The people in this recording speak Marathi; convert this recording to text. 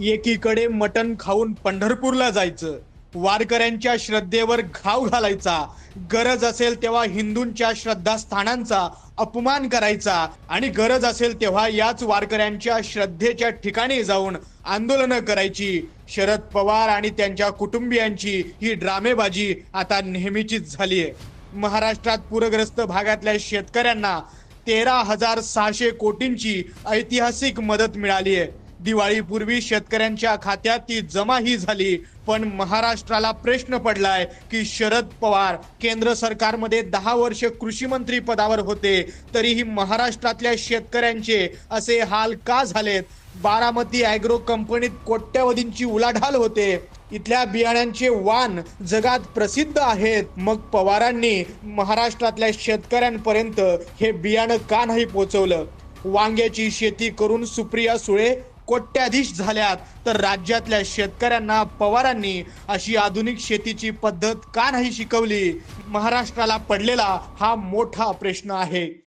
एकीकडे मटण खाऊन पंढरपूरला जायचं, वारकऱ्यांच्या श्रद्धेवर घाव घालायचा, गरज असेल तेव्हा हिंदूंच्या श्रद्धास्थानांचा अपमान करायचा आणि गरज असेल तेव्हा याच वारकऱ्यांच्या श्रद्धेच्या ठिकाणी जाऊन आंदोलनं करायची. शरद पवार आणि त्यांच्या कुटुंबियांची ही ड्रामेबाजी आता नेहमीचीच झाली आहे. महाराष्ट्रात पूरग्रस्त भागातल्या शेतकऱ्यांना 13,600 कोटींची ऐतिहासिक मदत मिळाली आहे. दिवाळीपूर्वी शेतकऱ्यांच्या खात्यात ती जमाही झाली. पण महाराष्ट्राला प्रश्न पडलाय की शरद पवार केंद्र सरकारमध्ये 10 वर्ष कृषी मंत्री पदावर होते, तरीही महाराष्ट्रातल्या शेतकऱ्यांचे असे हाल का झालेत? बारामती ॲग्रो कंपनीत कोट्यवधींची उलाढाल होते, इथल्या बियाण्यांचे वाण जगात प्रसिद्ध आहेत. मग पवारांनी महाराष्ट्रातल्या शेतकऱ्यांपर्यंत हे बियाणं का नाही पोहोचवलं? वांग्याची शेती करून सुप्रिया सुळे कोट्याधीश झाल्यात, तर राज्यातल्या शेतकऱ्यांना पवारांनी अशी आधुनिक शेतीची पद्धत का नाही शिकवली? महाराष्ट्राला पडलेला हा मोठा प्रश्न आहे.